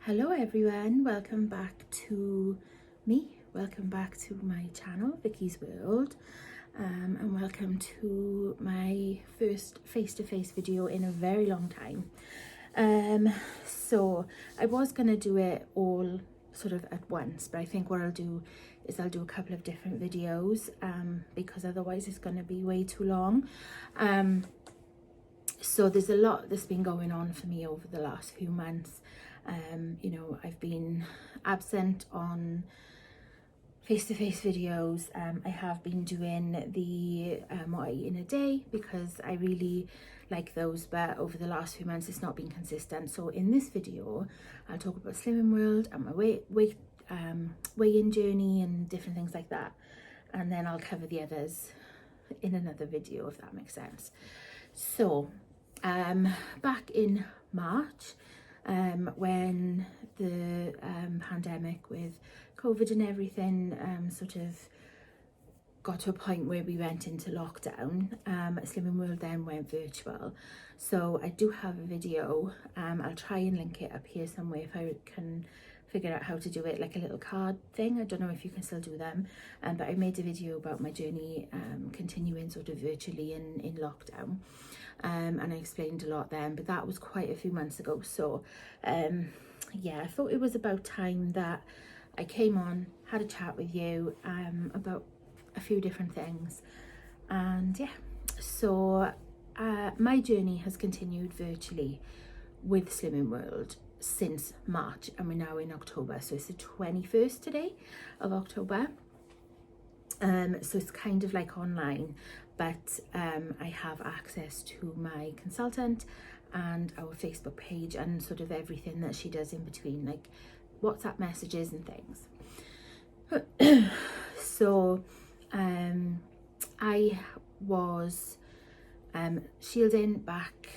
Hello everyone, welcome back to me, welcome back to my channel, Vicky's World, and welcome to my first face-to-face video in a very long time. So I was going to do it all sort of at once, but I think what I'll do is I'll do a couple of different videos because otherwise it's going to be way too long. So there's a lot that's been going on for me over the last few months. You know, I've been absent on face-to-face videos. I have been doing the what I eat in a day because I really like those, but over the last few months it's not been consistent. So in this video I'll talk about Slimming World and my weigh-in journey and different things like that, and then I'll cover the others in another video, if that makes sense. So back in March, when the pandemic with COVID and everything sort of got to a point where we went into lockdown, Slimming World then went virtual. So I do have a video, I'll try and link it up here somewhere if I can figure out how to do it, like a little card thing. I don't know if you can still do them, but I made a video about my journey continuing sort of virtually in lockdown. And I explained a lot then, but that was quite a few months ago. So yeah, I thought it was about time that I came on, had a chat with you about a few different things. And yeah, so my journey has continued virtually with Slimming World since March, and we're now in October, so it's the 21st today of October. So it's kind of like online, but I have access to my consultant and our Facebook page and sort of everything that she does in between, like WhatsApp messages and things. So I was shielding back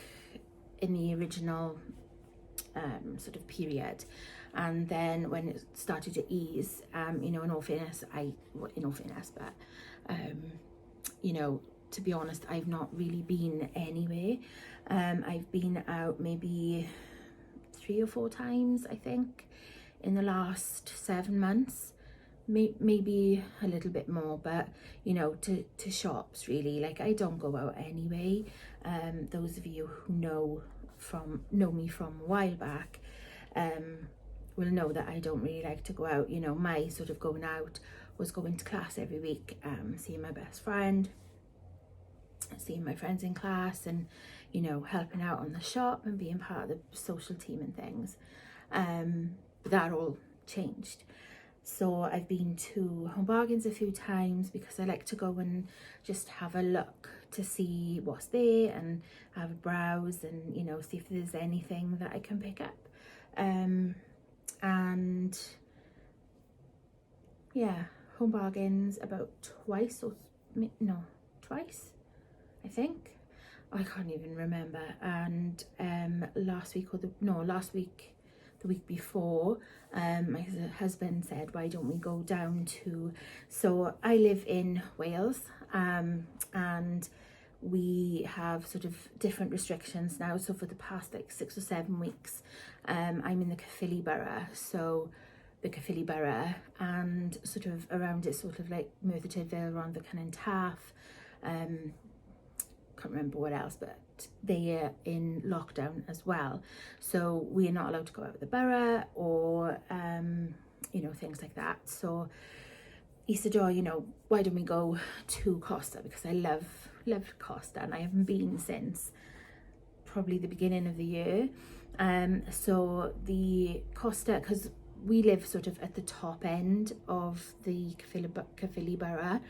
in the original sort of period, and then when it started to ease, you know, in all fairness, but you know, to be honest, I've not really been anywhere. I've been out maybe 3 or 4 times, I think, in the last 7 months, maybe a little bit more, but you know, to shops really. Like, I don't go out anyway. Those of you who know me from a while back will know that I don't really like to go out. You know, my sort of going out was going to class every week, seeing my best friend, seeing my friends in class, and you know, helping out on the shop and being part of the social team and things. But that all changed. So I've been to Home Bargains a few times because I like to go and just have a look to see what's there and have a browse and, you know, see if there's anything that I can pick up. And yeah, Home Bargains about twice, I think. I can't even remember. And the week before, my husband said, why don't we go down to, so I live in Wales, and we have sort of different restrictions now. So for the past like 6 or 7 weeks, I'm in the Caerphilly borough, so the Caerphilly borough, and sort of around it, sort of like Merthyr Tydfil, around the Cynon Taf, can't remember what else, but they are in lockdown as well. So we are not allowed to go out of the borough or you know, things like that. So he said, oh, you know, why don't we go to Costa, because I love Costa and I haven't been since probably the beginning of the year. So the Costa, because we live sort of at the top end of the Caerphilly borough,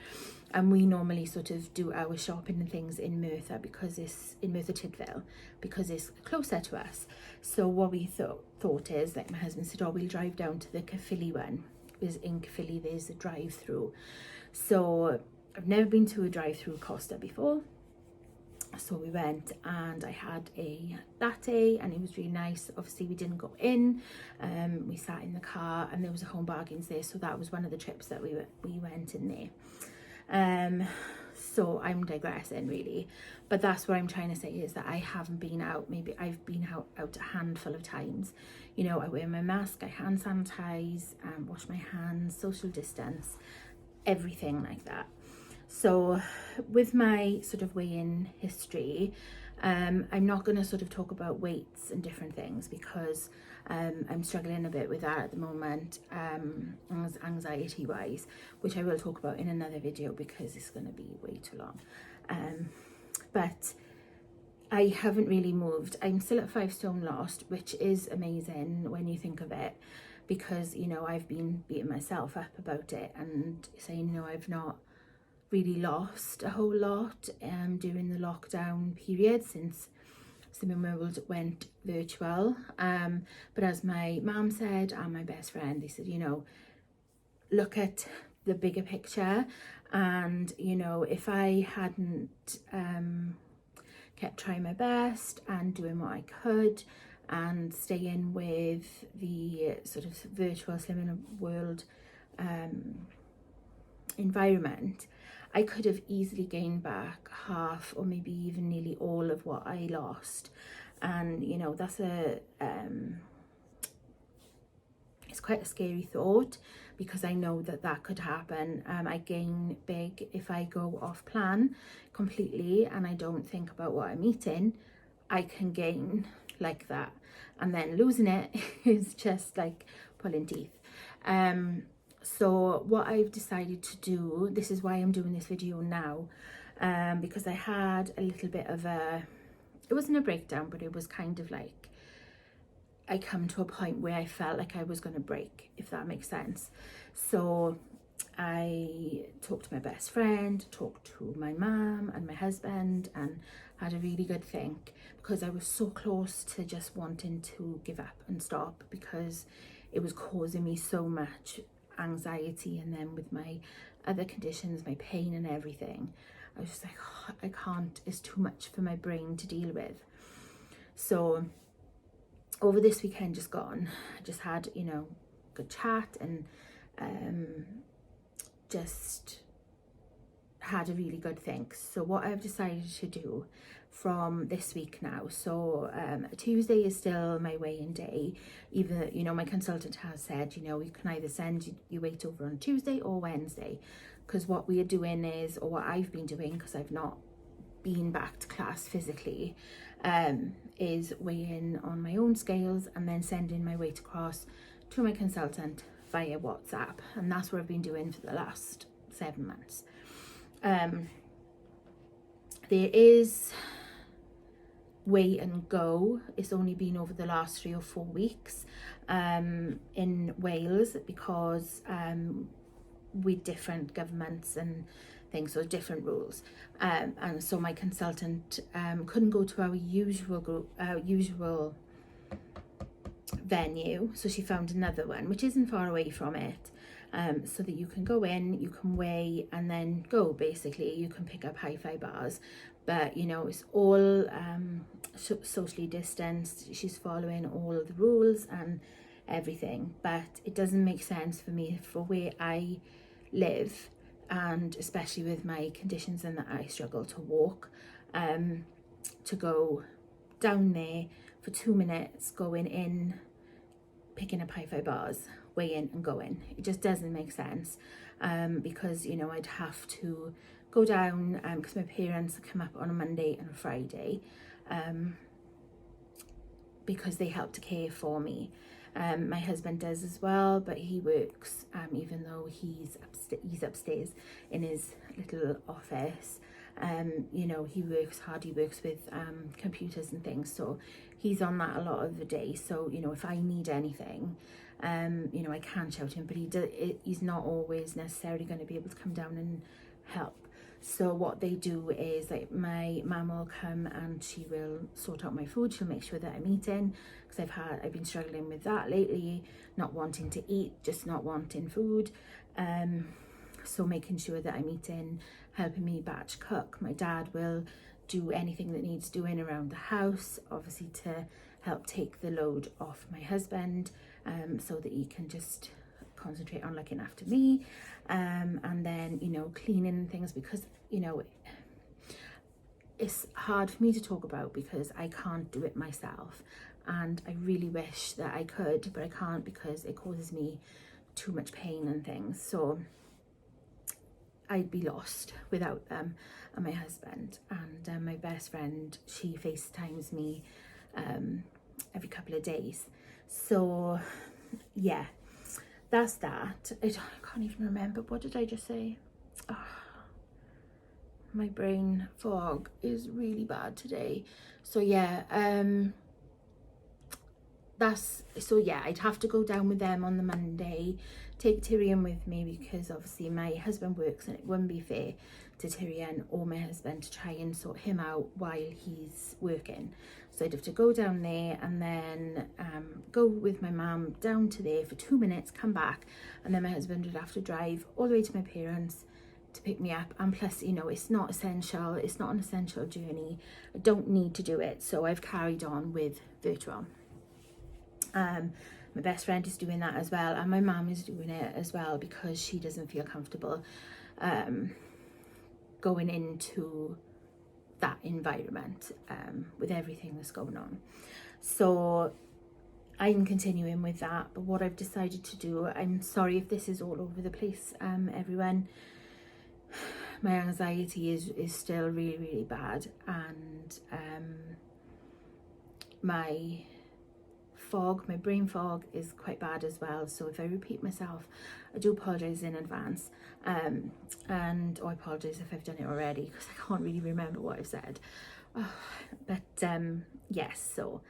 and we normally sort of do our shopping and things in Merthyr, because it's in Merthyr Tydfil, because it's closer to us. So what we thought is, like, my husband said, oh, we'll drive down to the Caerphilly one, because in Caerphilly there's a drive-through. So I've never been to a drive-through Costa before. So we went and I had a latte and it was really nice. Obviously we didn't go in, we sat in the car, and there was a Home Bargains there, so that was one of the trips that we went in there. So I'm digressing really, but that's what I'm trying to say, is that I haven't been out. Maybe I've been out a handful of times. You know, I wear my mask, I hand sanitize, wash my hands, social distance, everything like that. So with my sort of weigh-in history, I'm not going to sort of talk about weights and different things, because I'm struggling a bit with that at the moment, anxiety wise, which I will talk about in another video because it's going to be way too long. But I haven't really moved. I'm still at 5 stone lost, which is amazing when you think of it, because, you know, I've been beating myself up about it and saying, you know, I've not really lost a whole lot during the lockdown period since Slimming World went virtual. But as my mum said and my best friend, they said, you know, look at the bigger picture, and, you know, if I hadn't kept trying my best and doing what I could and staying with the sort of virtual Slimming World environment, I could have easily gained back half or maybe even nearly all of what I lost. And, you know, that's it's quite a scary thought, because I know that that could happen. I gain big if I go off plan completely and I don't think about what I'm eating. I can gain like that, and then losing it is just like pulling teeth. So what I've decided to do, this is why I'm doing this video now, because I had a little bit of it wasn't a breakdown, but it was kind of like, I come to a point where I felt like I was going to break, if that makes sense. So I talked to my best friend, talked to my mum and my husband, and had a really good think, because I was so close to just wanting to give up and stop, because it was causing me so much anxiety. And then with my other conditions, my pain and everything, I was just like, oh, I can't, it's too much for my brain to deal with. So over this weekend just gone, I just had, you know, good chat, and just had a really good think. So what I've decided to do from this week now, so Tuesday is still my weigh-in day, even, you know, my consultant has said, you know, you can either send your weight over on Tuesday or Wednesday, because what we are doing is, or what I've been doing, because I've not been back to class physically, is weighing on my own scales and then sending my weight across to my consultant via WhatsApp, and that's what I've been doing for the last 7 months. There is weigh and go. It's only been over the last 3 or 4 weeks in Wales, because with different governments and things, so different rules, and so my consultant couldn't go to our usual venue, so she found another one which isn't far away from it, so that you can go in, you can weigh, and then go. Basically, you can pick up hi-fi bars, but, you know, it's all socially distanced. She's following all of the rules and everything, but it doesn't make sense for me, for where I live, and especially with my conditions and that I struggle to walk, to go down there for 2 minutes, going in, picking up hi-fi bars, weighing and going. It just doesn't make sense, because, you know, I'd have to go down, because my parents come up on a Monday and a Friday, because they help to care for me. My husband does as well, but he works, even though he's upstairs in his little office. You know, he works hard, he works with computers and things, so he's on that a lot of the day. So, you know, if I need anything, you know, I can shout him, but he's not always necessarily going to be able to come down and help. So what they do is, like, my mum will come and she will sort out my food. She'll make sure that I'm eating, because I've been struggling with that lately, not wanting to eat, just not wanting food. So making sure that I'm eating, helping me batch cook. My dad will do anything that needs doing around the house, obviously to help take the load off my husband, so that he can just concentrate on looking after me, and then, you know, cleaning things, because, you know, it's hard for me to talk about because I can't do it myself, and I really wish that I could, but I can't because it causes me too much pain and things. So I'd be lost without them and my husband. And my best friend, she FaceTimes me every couple of days. So yeah, that's that. I can't even remember, what did I just say? Oh, my brain fog is really bad today. So yeah, I'd have to go down with them on the Monday, take Tyrion with me, because obviously my husband works and it wouldn't be fair to Tyrion or my husband to try and sort him out while he's working. So I'd have to go down there and then go with my mum down to there for 2 minutes, come back, and then my husband would have to drive all the way to my parents to pick me up. And plus, you know, it's not an essential journey. I don't need to do it, so I've carried on with virtual. My best friend is doing that as well, and my mum is doing it as well because she doesn't feel comfortable going into that environment with everything that's going on. So I'm continuing with that. But what I've decided to do, I'm sorry if this is all over the place, everyone. My anxiety is still really, really bad, and my brain fog is quite bad as well. So if I repeat myself, I do apologise in advance, and I apologise if I've done it already, because I can't really remember what I've said. Yes, so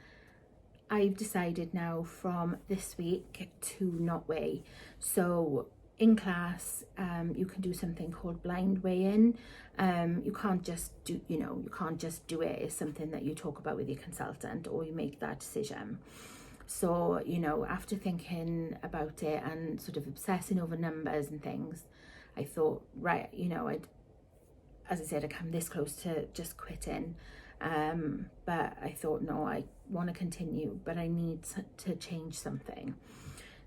I've decided now from this week to not weigh. So in class, you can do something called blind weigh-in. You can't just do it. It's something that you talk about with your consultant, or you make that decision. So, you know, after thinking about it and sort of obsessing over numbers and things, I thought, right, you know, as I said, I come this close to just quitting. But I thought, no, I want to continue, but I need to change something.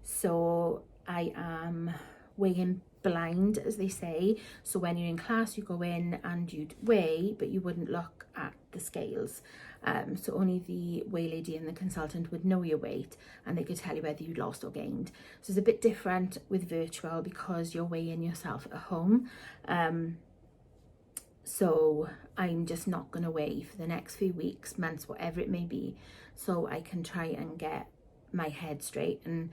So I am weighing blind, as they say. So when you're in class, you go in and you'd weigh, but you wouldn't look at the scales. So only the weigh lady and the consultant would know your weight, and they could tell you whether you lost or gained. So it's a bit different with virtual because you're weighing yourself at home. So I'm just not going to weigh for the next few weeks, months, whatever it may be, so I can try and get my head straight and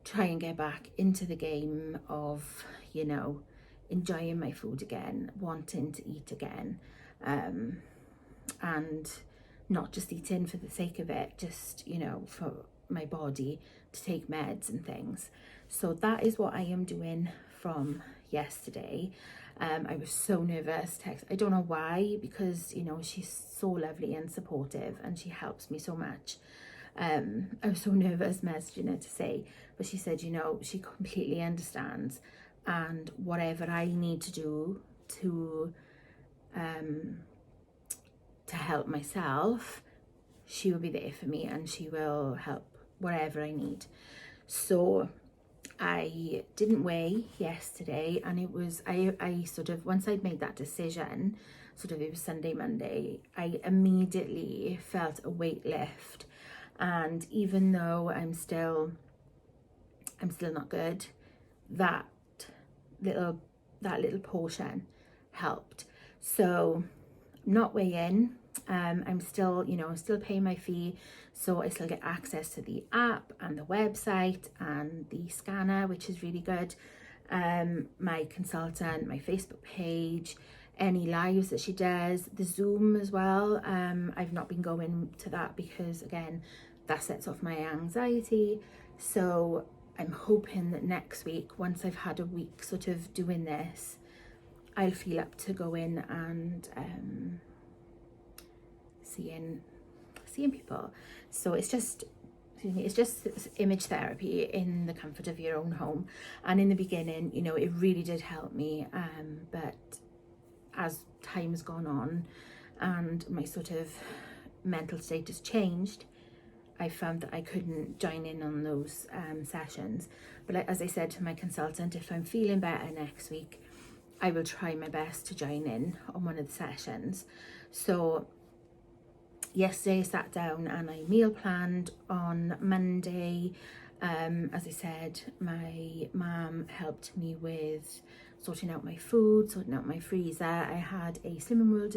try and get back into the game of, you know, enjoying my food again, wanting to eat again, and not just eating for the sake of it, just, you know, for my body to take meds and things. So that is what I am doing from yesterday. I was so nervous. I don't know why, because, you know, she's so lovely and supportive and she helps me so much. I was so nervous messaging her to say, but she said, you know, she completely understands, and whatever I need to do to help myself, she will be there for me, and she will help whatever I need. So I didn't weigh yesterday, and it was, I sort of, once I'd made that decision, sort of, it was Sunday, Monday, I immediately felt a weight lift. And even though I'm still not good, that little portion helped. So I'm not weighing. I'm still, you know, still paying my fee, so I still get access to the app and the website and the scanner, which is really good. My consultant, my Facebook page, any lives that she does, the Zoom as well. I've not been going to that because, again, that sets off my anxiety. So I'm hoping that next week, once I've had a week sort of doing this, I'll feel up to go in and seeing people. So it's just image therapy in the comfort of your own home. And in the beginning, you know, it really did help me, but as time has gone on and my sort of mental state has changed, I found that I couldn't join in on those sessions. But as I said to my consultant, if I'm feeling better next week, I will try my best to join in on one of the sessions. So yesterday I sat down and I meal planned. On Monday, as I said, my mum helped me with sorting out my food, sorting out my freezer. I had a Slimming World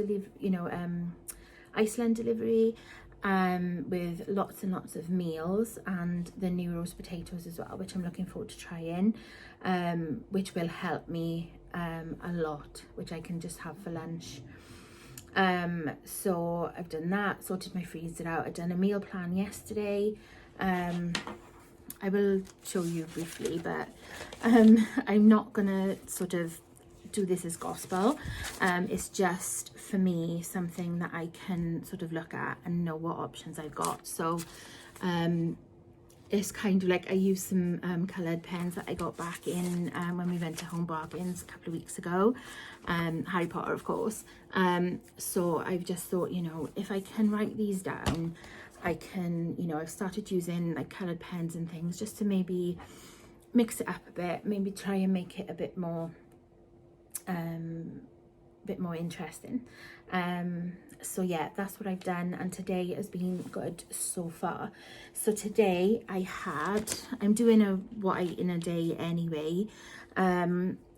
Iceland delivery with lots and lots of meals, and the new roast potatoes as well, which I'm looking forward to trying, which will help me a lot, which I can just have for lunch. So I've done that, sorted my freezer out. I've done a meal plan yesterday. I will show you briefly, but I'm not gonna sort of do this as gospel. It's just for me something that I can sort of look at and know what options I've got. So it's kind of like I used some coloured pens that I got back in when we went to Home Bargains a couple of weeks ago, Harry Potter of course. So I've just thought, you know, if I can write these down, I can, you know, I've started using like coloured pens and things just to maybe mix it up a bit, maybe try and make it a bit more interesting. So yeah, that's what I've done, and today has been good so far. So today I'm doing what I eat in a day anyway.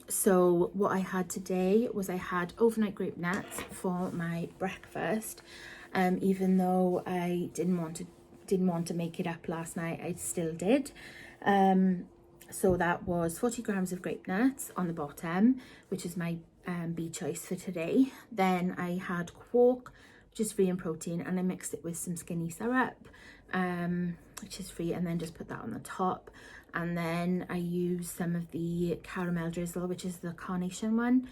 So what I had today was I had overnight grape nuts for my breakfast. Even though I didn't want to make it up last night, I still did. So that was 40 grams of grape nuts on the bottom, which is my B choice for today. Then I had quark, which is free in protein, and I mixed it with some skinny syrup, which is free, and then just put that on the top. And then I used some of the caramel drizzle, which is the carnation one.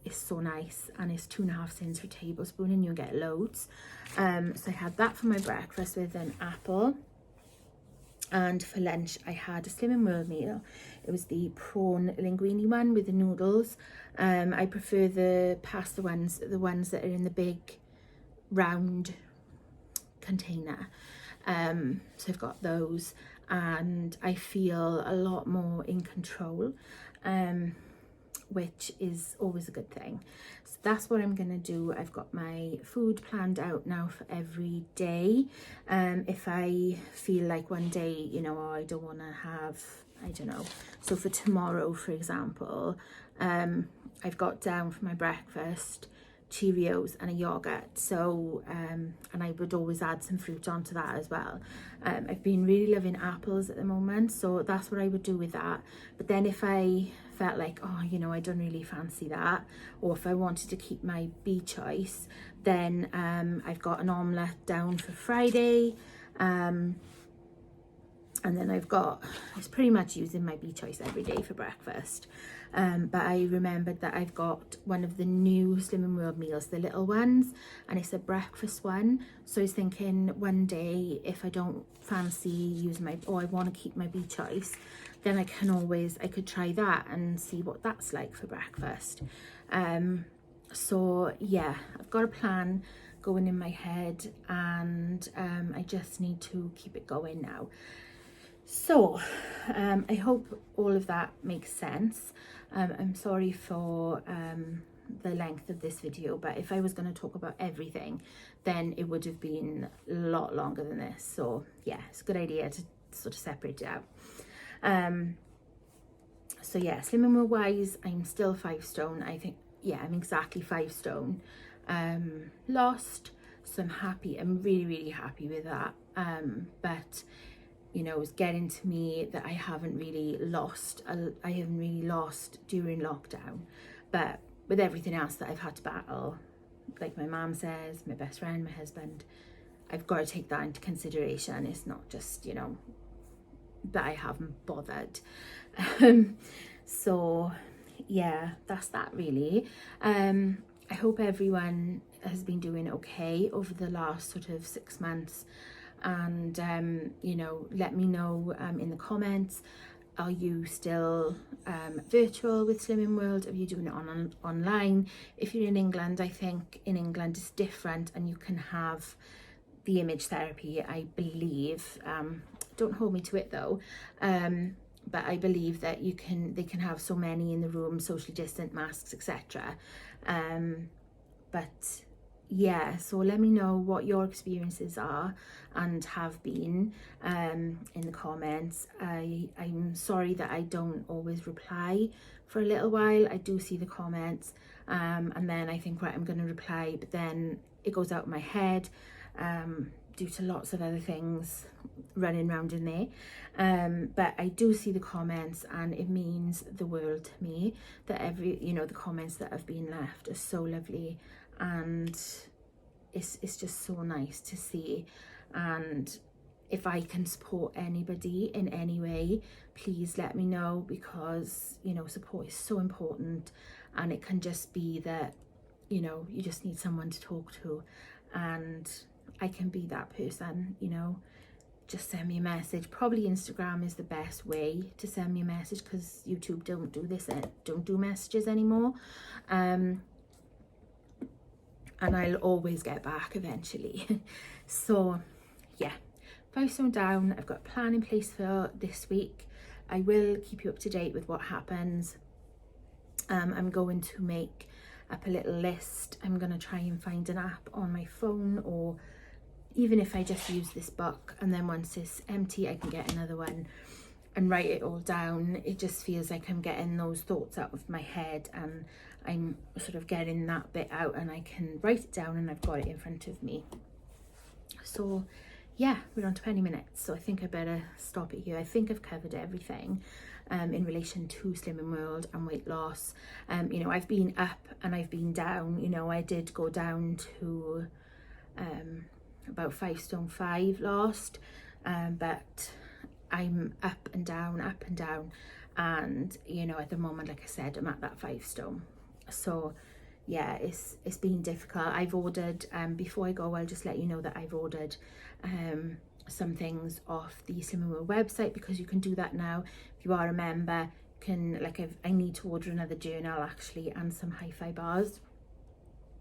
It's so nice, and it's 2.5 cents per tablespoon, and you get loads. So I had that for my breakfast with an apple. And for lunch I had a Slimming World meal. It was the prawn linguine one with the noodles. I prefer the pasta ones, the ones that are in the big round container. So I've got those, and I feel a lot more in control, which is always a good thing. So that's what I'm gonna do. I've got my food planned out now for every day. If I feel like one day, you know, I don't want to have, I don't know, so for tomorrow for example, I've got down for my breakfast Cheerios and a yogurt. So and I would always add some fruit onto that as well. I've been really loving apples at the moment, so that's what I would do with that. But then if I felt like, oh, you know, I don't really fancy that, or if I wanted to keep my B choice, then I've got an omelette down for Friday, and then it's pretty much using my B choice every day for breakfast. But I remembered that I've got one of the new Slimming World meals, the little ones, and it's a breakfast one. So I was thinking one day, if I don't fancy using I want to keep my B choice, then I could try that and see what that's like for breakfast. So yeah, I've got a plan going in my head, and I just need to keep it going now. So I hope all of that makes sense. I'm sorry for the length of this video, but if I was going to talk about everything, then it would have been a lot longer than this. So yeah, it's a good idea to sort of separate it out. So yeah, Slimming World wise, I'm still 5 stone. I think, yeah, I'm exactly 5 stone lost. So I'm happy. I'm really, really happy with that. But you know, it's getting to me that I haven't really lost during lockdown. But with everything else that I've had to battle, like my mom says, my best friend, my husband, I've got to take that into consideration. It's not just, you know, that I haven't bothered. So yeah, that's that really. I hope everyone has been doing okay over the last sort of 6 months. And you know, let me know in the comments, are you still virtual with Slimming World? Are you doing it online? If you're in England, I think in England it's different, and you can have the image therapy, I believe, don't hold me to it though, but I believe that they can have so many in the room, socially distant, masks, etc. But yeah, so let me know what your experiences are and have been in the comments. I'm sorry that I don't always reply for a little while. I do see the comments, and then I think, right, I'm going to reply, but then it goes out of my head due to lots of other things running around in there. But I do see the comments, and it means the world to me that the comments that have been left are so lovely, and it's just so nice to see. And if I can support anybody in any way, please let me know, because support is so important. And it can just be that you just need someone to talk to, and I can be that person. Just send me a message. Probably Instagram is the best way to send me a message, because YouTube don't do messages anymore. And I'll always get back eventually. So yeah, 5 stone down. I've got a plan in place for this week. I will keep you up to date with what happens. I'm going to make up a little list. I'm going to try and find an app on my phone, or even if I just use this book, and then once it's empty I can get another one and write it all down. It just feels like I'm getting those thoughts out of my head, and I'm sort of getting that bit out, and I can write it down and I've got it in front of me. So yeah, we're on 20 minutes, so I think I better stop it here. I think I've covered everything in relation to Slimming World and weight loss. I've been up and I've been down. I did go down to about 5 stone 5 lost, but I'm up and down, and at the moment, like I said, I'm at that 5 stone. So yeah, it's been difficult. I've ordered, before I go, I'll just let you know that I've ordered some things off the Slimming World website, because you can do that now. If you are a member, I need to order another journal actually, and some hi-fi bars,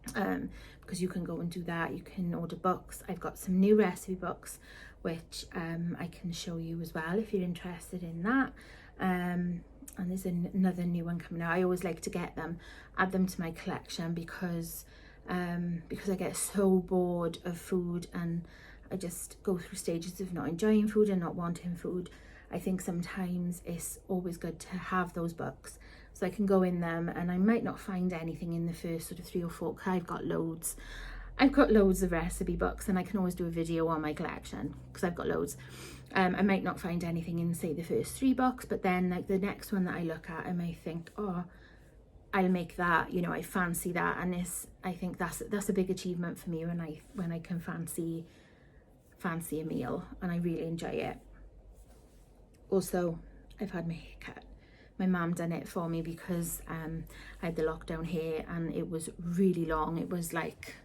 because you can go and do that. You can order books. I've got some new recipe books which I can show you as well if you're interested in that. And there's another new one coming out. I always like to get them, add them to my collection, because I get so bored of food, and I just go through stages of not enjoying food and not wanting food. I think sometimes it's always good to have those books, so I can go in them, and I might not find anything in the first sort of 3 or 4, because I've got loads of recipe books, and I can always do a video on my collection because I've got loads. I might not find anything in, say, the first 3 books, but then like the next one that I look at, I may think, oh, I'll make that, I fancy that. And I think that's a big achievement for me when I can fancy a meal, and I really enjoy it. Also, I've had my hair cut. My mum done it for me, because I had the lockdown hair and it was really long. It was like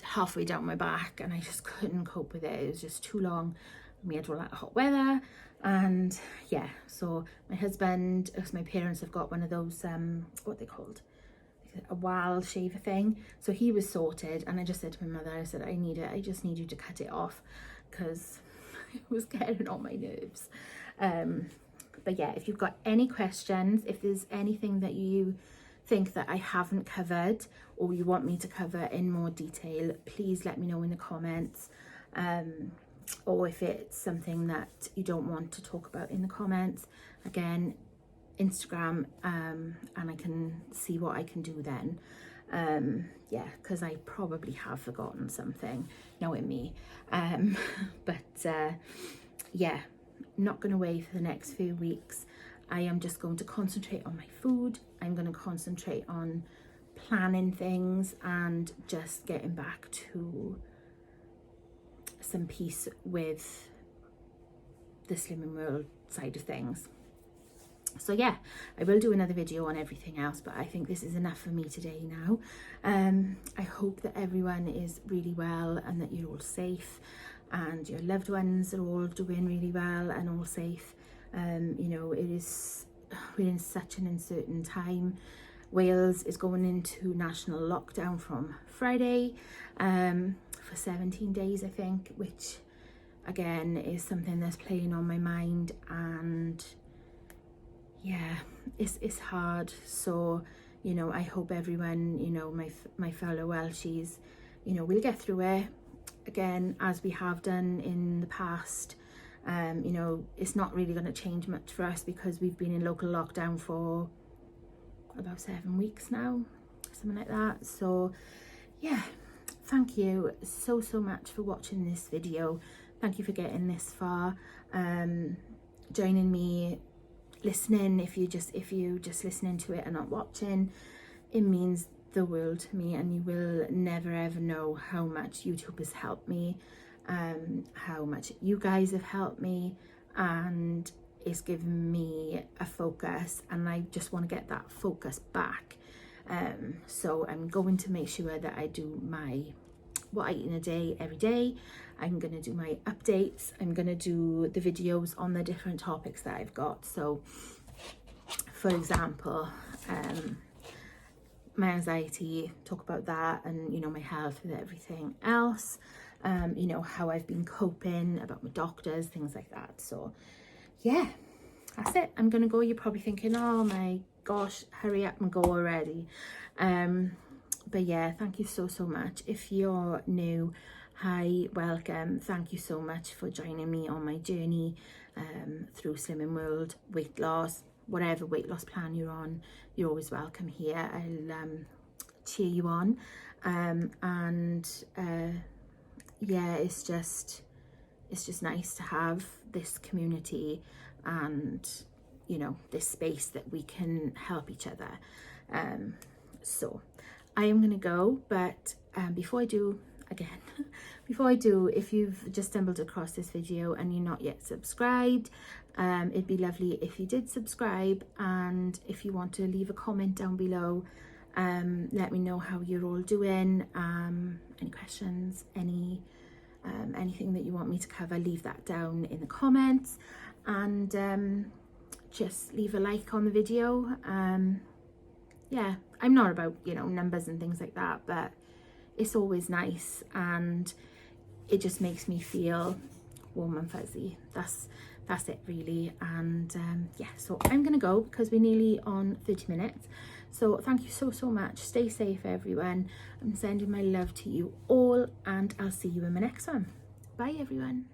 halfway down my back, and I just couldn't cope with it. It was just too long. We had all that hot weather, and yeah, so my husband, my parents have got one of those what they called, a wild shaver thing, so he was sorted, and I just said to my mother, I said, I just need you to cut it off, because it was getting on my nerves. But yeah, if you've got any questions, if there's anything that you think that I haven't covered, or you want me to cover in more detail, please let me know in the comments. Or if it's something that you don't want to talk about in the comments, again, Instagram, and I can see what I can do then. Yeah, because I probably have forgotten something, knowing me. Yeah, not going away for the next few weeks. I am just going to concentrate on my food. I'm going to concentrate on planning things and just getting back to some peace with the Slimming World side of things. So yeah, I will do another video on everything else, but I think this is enough for me today now. I hope that everyone is really well, and that you're all safe, and your loved ones are all doing really well and all safe. We're in such an uncertain time. Wales is going into national lockdown from Friday. for 17 days, I think, which again is something that's playing on my mind, and yeah, it's hard. So, you know, I hope everyone, you know, my fellow Welshies, you know, we'll get through it again as we have done in the past. You know, it's not really going to change much for us because we've been in local lockdown for about 7 weeks now, something like that. So yeah, thank you so much for watching this video. Thank you for getting this far, joining me, listening. If you just listening to it and not watching, it means the world to me, and you will never ever know how much YouTube has helped me, how much you guys have helped me, and it's given me a focus, and I just want to get that focus back. So I'm going to make sure that I do what I eat in a day every day. I'm going to do my updates. I'm going to do the videos on the different topics that I've got. So for example, my anxiety, talk about that, and you know, my health and everything else, you know, how I've been coping, about my doctors, things like that. So yeah, that's it. I'm gonna go. You're probably thinking, oh my gosh, hurry up and go already. But yeah, thank you so much. If you're new, hi, welcome. Thank you so much for joining me on my journey through Slimming World, weight loss, whatever weight loss plan you're on. You're always welcome here. I'll cheer you on. Yeah, it's just nice to have this community and, you know, this space that we can help each other. So I am gonna go, but before I do, if you've just stumbled across this video and you're not yet subscribed, it'd be lovely if you did subscribe, and if you want to leave a comment down below, let me know how you're all doing, any questions, anything that you want me to cover, leave that down in the comments, and just leave a like on the video. Yeah, I'm not about, you know, numbers and things like that, but it's always nice, and it just makes me feel warm and fuzzy. That's it really. And yeah, so I'm gonna go because we're nearly on 30 minutes. So thank you so much. Stay safe, everyone. I'm sending my love to you all, and I'll see you in my next one. Bye, everyone.